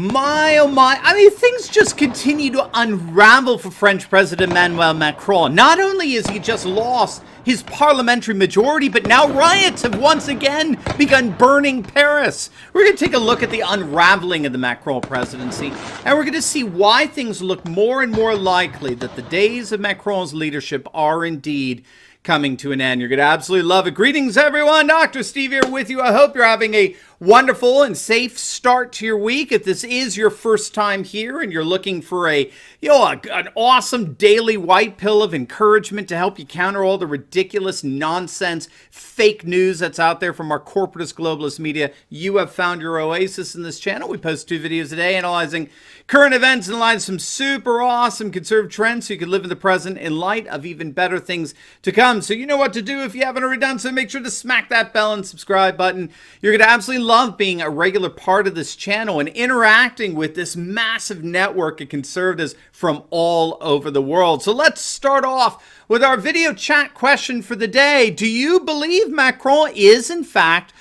My, oh my. I mean, things just continue to unravel for French President Emmanuel Macron. Not only has he just lost his parliamentary majority, but now riots have once again begun burning Paris. We're going to take a look at the unraveling of the Macron presidency, and we're going to see why things look more and more likely that the days of Macron's leadership are indeed coming to an end. You're going to absolutely love it. Greetings, everyone. Dr. Steve here with you. I hope you're having a wonderful and safe start to your week. If this is your first time here and you're looking for an awesome daily white pill of encouragement to help you counter all the ridiculous nonsense, fake news that's out there from our corporatist globalist media, you have found your oasis in this channel. We post 2 videos a day analyzing current events and light some super awesome conservative trends so you can live in the present in light of even better things to come. So you know what to do if you haven't already done so. Make sure to smack that bell and subscribe button. You're going to absolutely love being a regular part of this channel and interacting with this massive network of conservatives from all over the world. So let's start off with our video chat question for the day. Do you believe Macron is in fact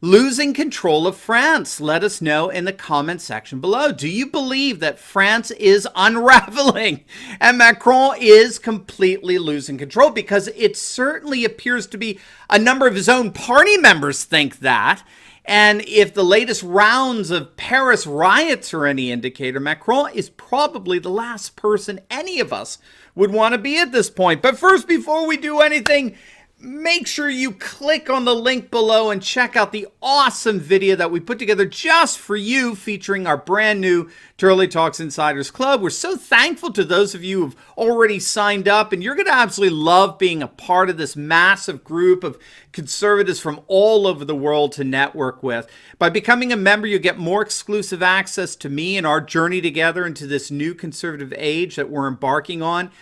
losing control of France? Let us know in the comment section below. Do you believe that France is unraveling and Macron is completely losing control? Because it certainly appears to be a number of his own party members think that. And if the latest rounds of Paris riots are any indicator, Macron is probably the last person any of us would want to be at this point. But first, before we do anything, make sure you click on the link below and check out the awesome video that we put together just for you featuring our brand new Turley Talks Insiders Club. We're so thankful to those of you who've already signed up, and you're going to absolutely love being a part of this massive group of conservatives from all over the world to network with. By becoming a member, you get more exclusive access to me and our journey together into this new conservative age that we're embarking on.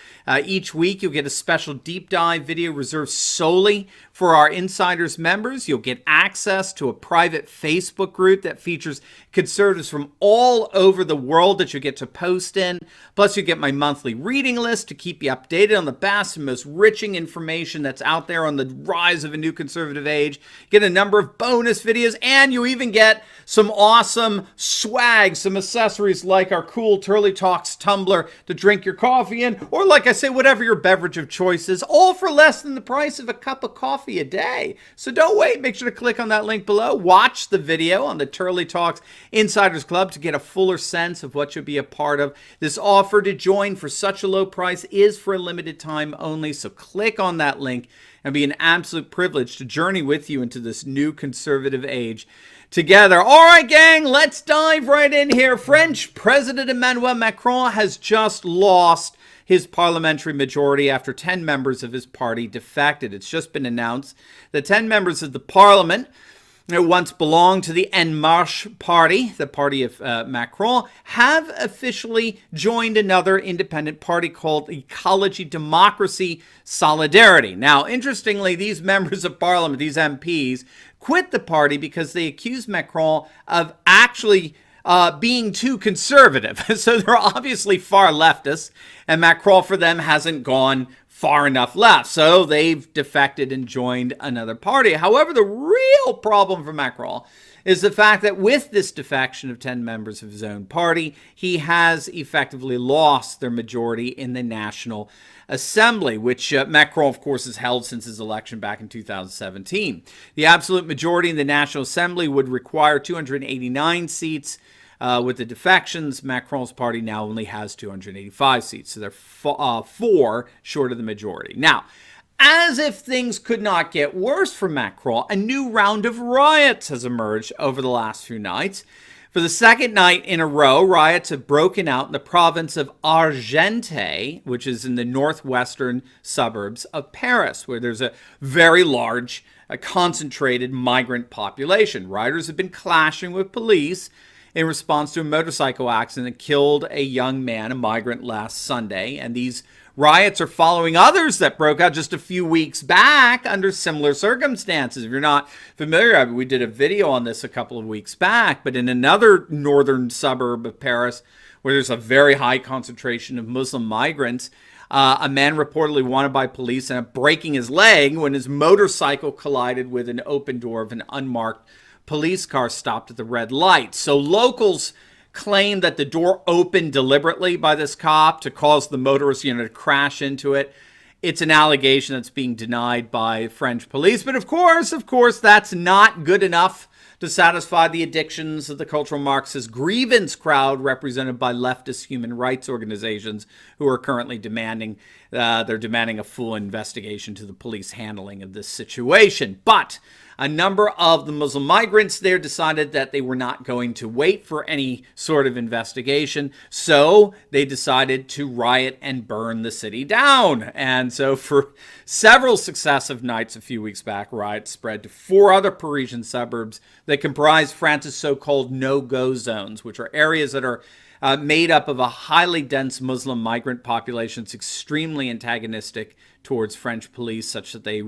Each week, you'll get a special deep dive video reserved solely for our Insiders members. You'll get access to a private Facebook group that features conservatives from all over the world that you get to post in. Plus, you get my monthly reading list to keep you updated on the best and most enriching information that's out there on the rise of a new conservative age. You get a number of bonus videos, and you even get some awesome swag, some accessories like our cool Turley Talks tumbler to drink your coffee in, or like I say, whatever your beverage of choice is, all for less than the price of a cup of coffee a day. So don't wait. Make sure to click on that link below. Watch the video on the Turley Talks Insiders Club to get a fuller sense of what you'll be a part of. This offer to join for such a low price is for a limited time only. So click on that link and be an absolute privilege to journey with you into this new conservative age together. All right, gang, let's dive right in here. French President Emmanuel Macron has just lost his parliamentary majority after 10 members of his party defected. It's just been announced that 10 members of the parliament who once belonged to the En Marche party, the party of Macron, have officially joined another independent party called Ecology, Democracy, Solidarity. Now, interestingly, these members of parliament, these MPs, quit the party because they accused Macron of actually being too conservative. So they're obviously far leftists, and Macron for them hasn't gone far enough left. So they've defected and joined another party. However, the real problem for Macron is the fact that with this defection of 10 members of his own party, he has effectively lost their majority in the National Assembly, which Macron, of course, has held since his election back in 2017. The absolute majority in the National Assembly would require 289 seats. With the defections, Macron's party now only has 285 seats, so they're 4 short of the majority. Now, as if things could not get worse for Macron, a new round of riots has emerged over the last few nights. For the second night in a row, riots have broken out in the province of Argenteuil, which is in the northwestern suburbs of Paris, where there's a very large, concentrated migrant population. Rioters have been clashing with police in response to a motorcycle accident that killed a young man, a migrant, last Sunday. And these riots are following others that broke out just a few weeks back under similar circumstances. If you're not familiar, we did a video on this a couple of weeks back, but in another northern suburb of Paris, where there's a very high concentration of Muslim migrants, a man reportedly wanted by police and breaking his leg when his motorcycle collided with an open door of an unmarked police car stopped at the red light. So locals claim that the door opened deliberately by this cop to cause the motorist, to crash into it. It's an allegation that's being denied by French police. But of course, that's not good enough to satisfy the addictions of the cultural Marxist grievance crowd represented by leftist human rights organizations who are currently demanding a full investigation to the police handling of this situation. But a number of the Muslim migrants there decided that they were not going to wait for any sort of investigation, so they decided to riot and burn the city down. And so for several successive nights a few weeks back, riots spread to 4 other Parisian suburbs that comprise France's so-called no-go zones, which are areas that are made up of a highly dense Muslim migrant population that's extremely antagonistic towards French police, such that the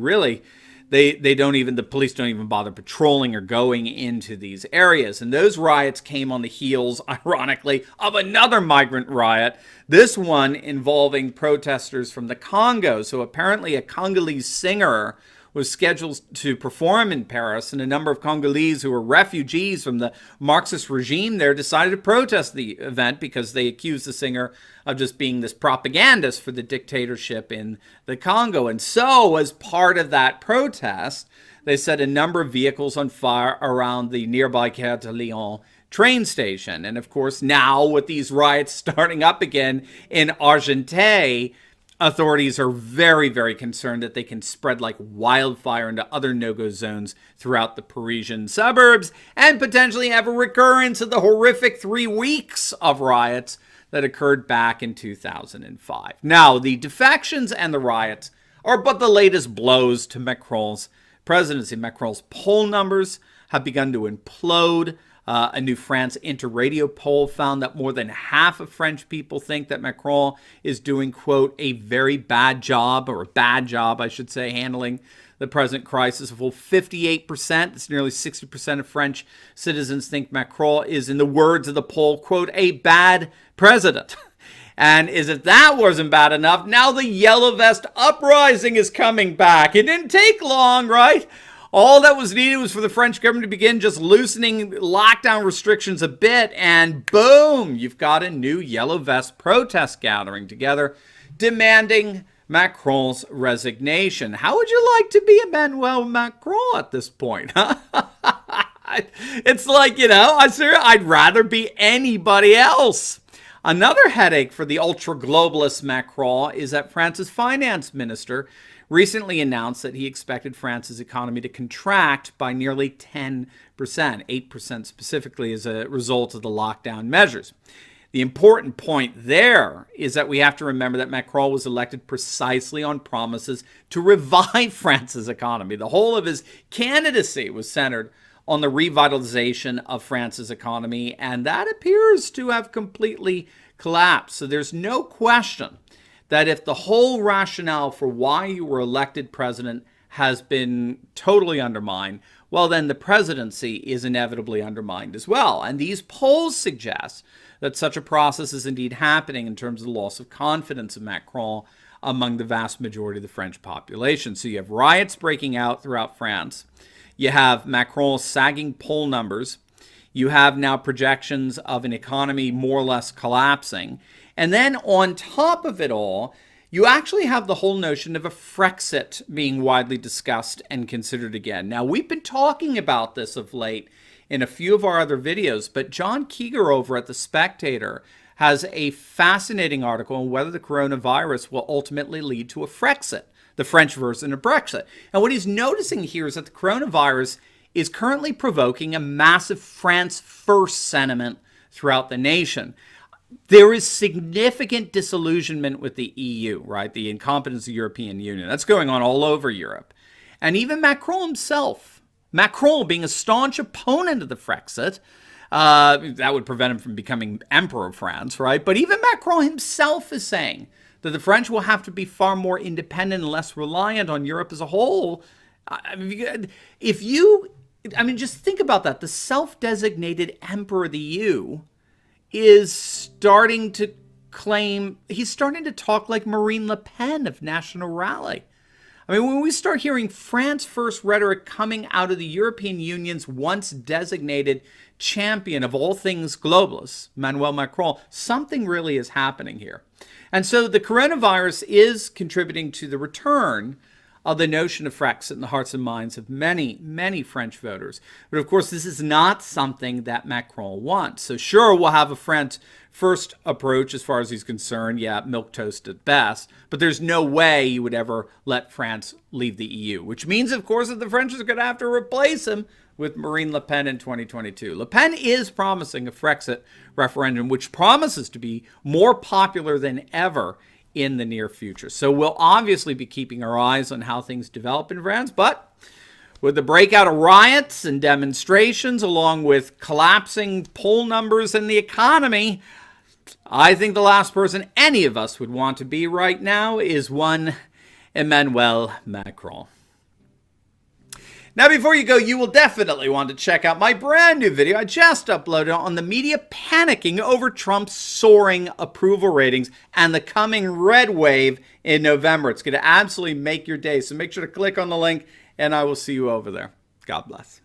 police don't even bother patrolling or going into these areas. And those riots came on the heels, ironically, of another migrant riot, this one involving protesters from the Congo. So apparently a Congolese singer was scheduled to perform in Paris, and a number of Congolese who were refugees from the Marxist regime there decided to protest the event because they accused the singer of just being this propagandist for the dictatorship in the Congo. And so, as part of that protest, they set a number of vehicles on fire around the nearby Gare de Lyon train station. And of course, now with these riots starting up again in Argenteuil, authorities are very, very concerned that they can spread like wildfire into other no-go zones throughout the Parisian suburbs and potentially have a recurrence of the horrific 3 weeks of riots that occurred back in 2005. Now, the defections and the riots are but the latest blows to Macron's presidency. Macron's poll numbers have begun to implode. A new France Interradio poll found that more than half of French people think that Macron is doing, quote, a very bad job, or a bad job, I should say, handling the present crisis. A full 58%, that's nearly 60% of French citizens think Macron is, in the words of the poll, quote, a bad president. And as if that wasn't bad enough, now the Yellow Vest uprising is coming back. It didn't take long, right? All that was needed was for the French government to begin just loosening lockdown restrictions a bit, and boom, you've got a new Yellow Vest protest gathering together, demanding Macron's resignation. How would you like to be Emmanuel Macron at this point, huh? It's like, I'd rather be anybody else. Another headache for the ultra-globalist Macron is that France's finance minister recently announced that he expected France's economy to contract by nearly 10%, 8% specifically as a result of the lockdown measures. The important point there is that we have to remember that Macron was elected precisely on promises to revive France's economy. The whole of his candidacy was centered on the revitalization of France's economy, and that appears to have completely collapsed. So there's no question that if the whole rationale for why you were elected president has been totally undermined, well, then the presidency is inevitably undermined as well. And these polls suggest that such a process is indeed happening in terms of the loss of confidence in Macron among the vast majority of the French population. So you have riots breaking out throughout France. You have Macron's sagging poll numbers. You have now projections of an economy more or less collapsing. And then on top of it all, you actually have the whole notion of a Frexit being widely discussed and considered again. Now, we've been talking about this of late in a few of our other videos, but John Keeger over at The Spectator has a fascinating article on whether the coronavirus will ultimately lead to a Frexit, the French version of Brexit. And what he's noticing here is that the coronavirus is currently provoking a massive France first sentiment throughout the nation. There is significant disillusionment with the EU, right? The incompetence of the European Union. That's going on all over Europe. And even Macron himself, Macron being a staunch opponent of the Frexit, that would prevent him from becoming Emperor of France, right? But even Macron himself is saying that the French will have to be far more independent and less reliant on Europe as a whole. Just think about that. The self-designated Emperor of the EU is starting to claim, he's starting to talk like Marine Le Pen of National Rally. I mean, when we start hearing France first rhetoric coming out of the European Union's once designated champion of all things globalist, Emmanuel Macron, something really is happening here. And so the coronavirus is contributing to the return of the notion of Frexit in the hearts and minds of many, many French voters. But of course, this is not something that Macron wants. So sure, we'll have a French first approach as far as he's concerned. Yeah, milquetoast at best. But there's no way you would ever let France leave the EU, which means, of course, that the French are going to have to replace him with Marine Le Pen in 2022. Le Pen is promising a Frexit referendum, which promises to be more popular than ever in the near future. So we'll obviously be keeping our eyes on how things develop in France, but with the breakout of riots and demonstrations, along with collapsing poll numbers in the economy, I think the last person any of us would want to be right now is one Emmanuel Macron. Now, before you go, you will definitely want to check out my brand new video I just uploaded on the media panicking over Trump's soaring approval ratings and the coming red wave in November. It's going to absolutely make your day. So make sure to click on the link, and I will see you over there. God bless.